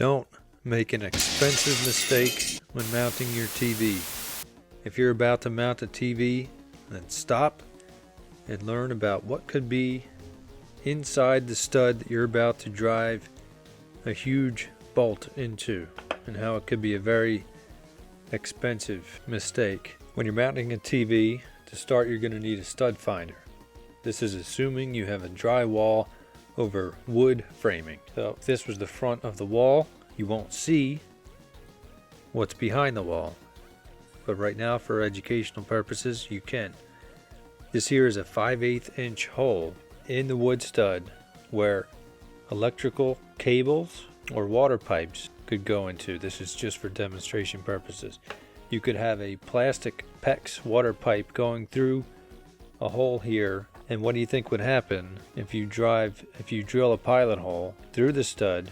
Don't make an expensive mistake when mounting your TV. If you're about to mount a TV, then stop and learn about what could be inside the stud that you're about to drive a huge bolt into, and how it could be a very expensive mistake. When you're mounting a TV, to start you're going to need a stud finder. This is assuming you have a drywall over wood framing. So if this was the front of the wall, you won't see what's behind the wall. But right now, for educational purposes, you can. This here is a 5/8 inch hole in the wood stud where electrical cables or water pipes could go into. This is just for demonstration purposes. You could have a plastic PEX water pipe going through a hole here. And what do you think would happen if you drill a pilot hole through the stud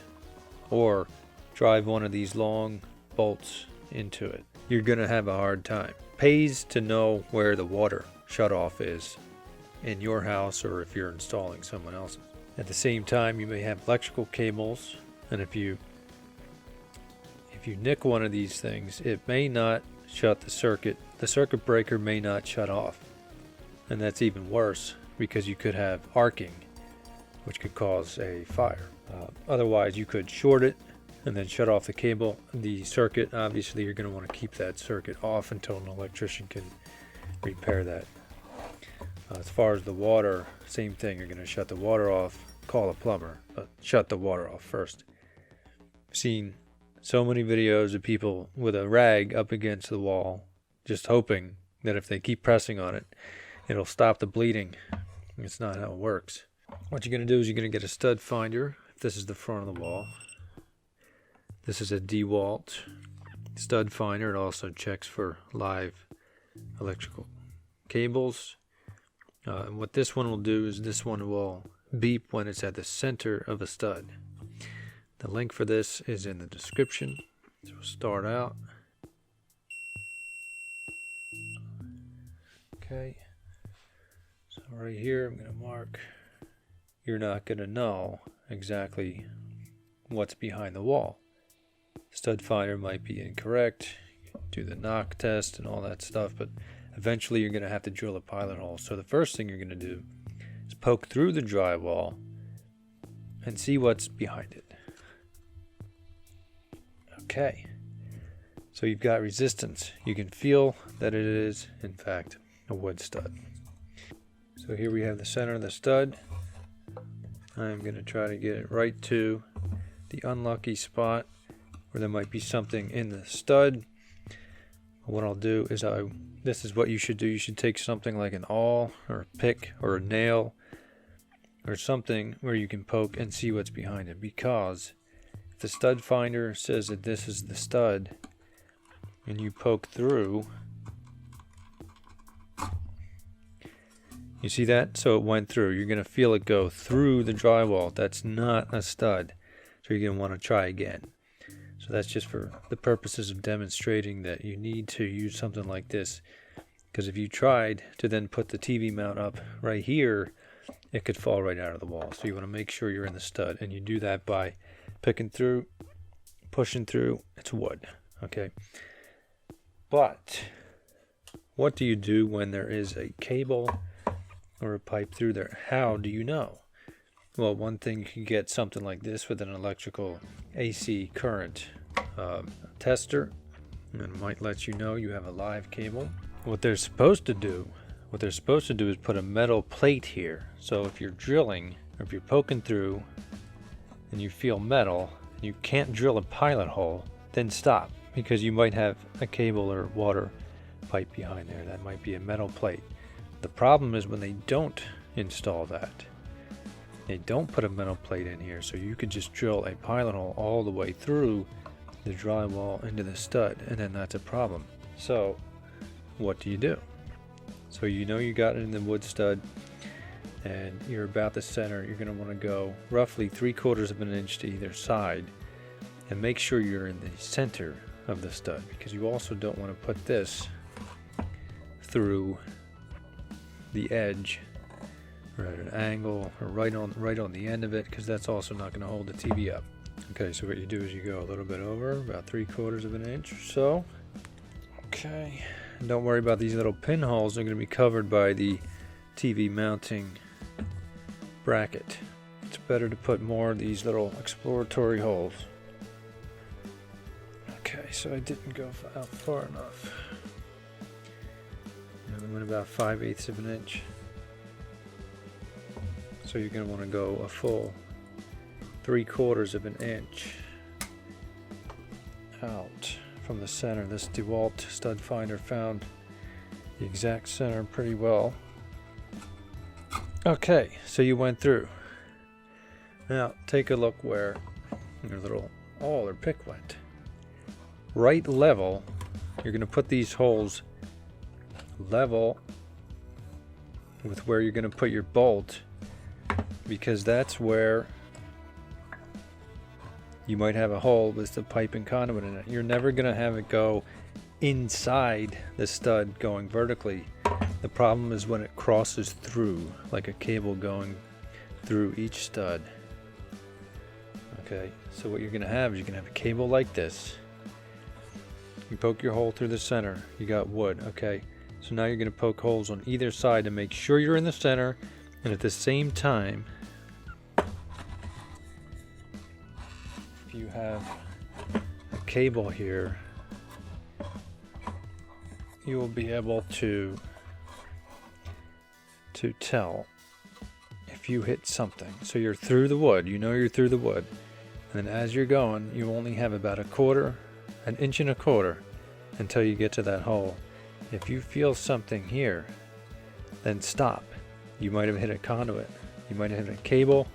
or drive one of these long bolts into it? You're going to have a hard time. Pays to know where the water shutoff is in your house or if you're installing someone else's. At the same time, you may have electrical cables, and if you nick one of these things, it may not shut the circuit. The circuit breaker may not shut off. And that's even worse because you could have arcing, which could cause a fire. Otherwise, you could short it and then shut off the cable. The circuit, obviously, you're going to want to keep that circuit off until an electrician can repair that. As far as the water, same thing. You're going to shut the water off, call a plumber, but shut the water off first. I've seen so many videos of people with a rag up against the wall, just hoping that if they keep pressing on it, it'll stop the bleeding. It's not how it works. What you're going to do is you're going to get a stud finder. If this is the front of the wall, this is a DeWalt stud finder. It also checks for live electrical cables. And what this one will do is this one will beep when it's at the center of a stud. The link for this is in the description. So we'll start out. Okay. So right here, I'm going to mark. You're not going to know exactly what's behind the wall. Stud finder might be incorrect. Do the knock test and all that stuff, but eventually you're going to have to drill a pilot hole. So the first thing you're going to do is poke through the drywall and see what's behind it. Okay. So you've got resistance. You can feel that it is, in fact, a wood stud. So here we have the center of the stud. I'm going to try to get it right to the unlucky spot where there might be something in the stud. What I'll do is this is what you should do. You should take something like an awl or a pick or a nail or something where you can poke and see what's behind it, because if the stud finder says that this is the stud and you poke through, you see that? So it went through. You're going to feel it go through the drywall. That's not a stud. So you're going to want to try again. So that's just for the purposes of demonstrating that you need to use something like this. Because if you tried to then put the TV mount up right here, it could fall right out of the wall. So you want to make sure you're in the stud. And you do that by picking through, pushing through. It's wood. Okay. But what do you do when there is a cable or a pipe through there? How do you know? Well, one thing, you can get something like this with an electrical AC current tester, and it might let you know you have a live cable. What they're supposed to do is put a metal plate here. So if you're drilling or if you're poking through and you feel metal, and you can't drill a pilot hole, then stop, because you might have a cable or water pipe behind there. That might be a metal plate. The problem is when they don't install that. They don't put a metal plate in here, so you could just drill a pilot hole all the way through the drywall into the stud, and then that's a problem. So what do you do? So you know you got it in the wood stud and you're about the center. You're going to want to go roughly 3/4 of an inch to either side and make sure you're in the center of the stud, because you also don't want to put this through the edge or at an angle or right on the end of it, because that's also not going to hold the TV up. Okay, so what you do is you go a little bit over, about 3/4 of an inch or so. Okay, and don't worry about these little pinholes. They're going to be covered by the TV mounting bracket. It's better to put more of these little exploratory holes. Okay, so I didn't go out far enough. And I went about 5/8 of an inch. So you're going to want to go a full 3/4 of an inch out from the center. This DeWalt stud finder found the exact center pretty well. Okay, so you went through. Now take a look where your little awl or pick went. Right level, you're going to put these holes level with where you're going to put your bolt, because that's where you might have a hole with the pipe and conduit in it. You're never going to have it go inside the stud going vertically. The problem is when it crosses through, like a cable going through each stud. Okay, so what you're going to have is you're going to have a cable like this. You poke your hole through the center. You got wood. Okay, so now you're going to poke holes on either side to make sure you're in the center, and at the same time, if you have a cable here, you will be able to tell if you hit something. So you're through the wood, you know you're through the wood, and then as you're going, you only have about an inch and a quarter until you get to that hole. If you feel something here, then stop. You might have hit a conduit, you might have hit a cable,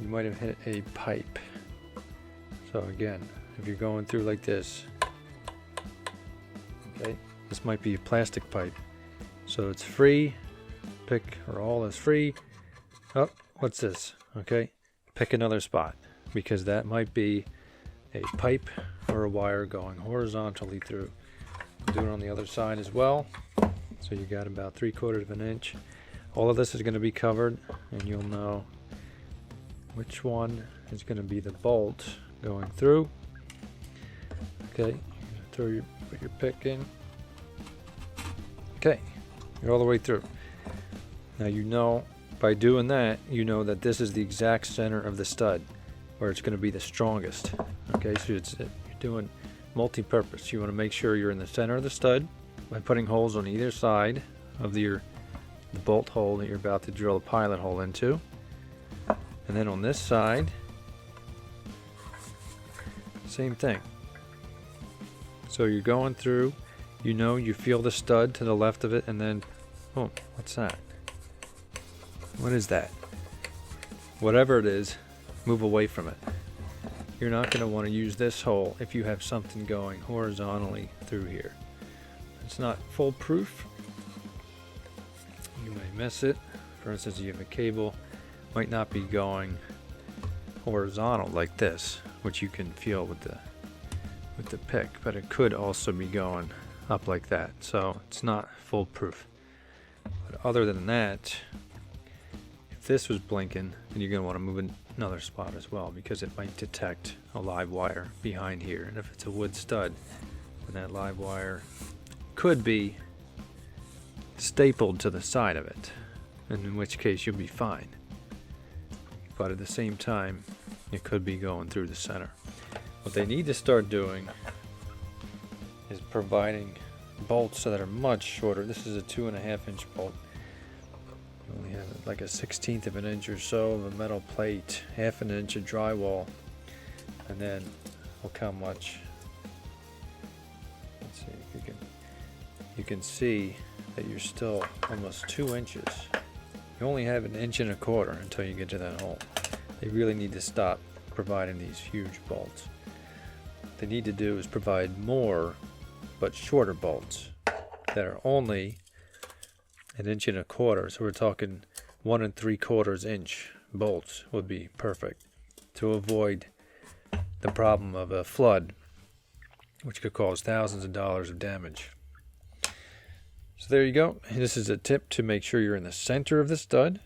you might have hit a pipe. So again, if you're going through like this, okay, this might be a plastic pipe, so it's free. Pick or all is free. Oh, what's this? Okay, pick another spot, because that might be a pipe or a wire going horizontally through. Do it on the other side as well. So you got about 3/4 of an inch. All of this is going to be covered, and you'll know which one is going to be the bolt going through. Okay, put your pick in. Okay, you're all the way through. Now you know, by doing that, you know that this is the exact center of the stud where it's going to be the strongest. Okay, so you're doing multi-purpose. You want to make sure you're in the center of the stud by putting holes on either side of the bolt hole that you're about to drill a pilot hole into. And then on this side, same thing. So you're going through, you know, you feel the stud to the left of it, and then, oh, what's that? What is that? Whatever it is, move away from it. You're not going to want to use this hole if you have something going horizontally through here. It's not foolproof. You may miss it. For instance, you have a cable, might not be going horizontal like this, which you can feel with the pick, but it could also be going up like that. So it's not foolproof. But other than that, if this was blinking, then you're going to want to move another spot as well, because it might detect a live wire behind here. And if it's a wood stud, then that live wire could be stapled to the side of it, and in which case you'll be fine. But at the same time, it could be going through the center. What they need to start doing is providing bolts that are much shorter. This is a 2.5 inch bolt. You only have like a 1/16 of an inch or so of a metal plate, 1/2 inch of drywall, and then look how much. Let's see if you can see that you're still almost 2 inches. You only have 1.25 inches until you get to that hole. They really need to stop providing these huge bolts. What they need to do is provide more but shorter bolts that are only 1.25 inches. So we're talking 1 3/4 inch bolts would be perfect to avoid the problem of a flood, which could cause thousands of dollars of damage. So there you go. This is a tip to make sure you're in the center of the stud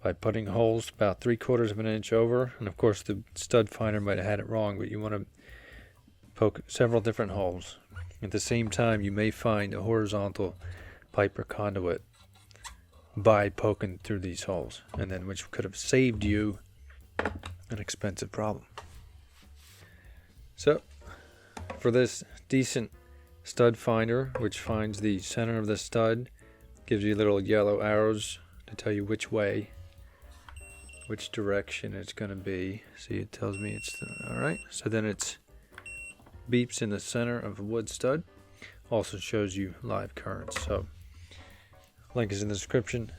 by putting holes about 3/4 of an inch over. And of course the stud finder might have had it wrong, but you want to poke several different holes. At the same time, you may find a horizontal pipe or conduit by poking through these holes, and then which could have saved you an expensive problem. So for this decent stud finder, which finds the center of the stud, gives you little yellow arrows to tell you which way, which direction it's going to be. See, it tells me it's all right. So then it's beeps in the center of a wood stud. Also shows you live currents. So link is in the description.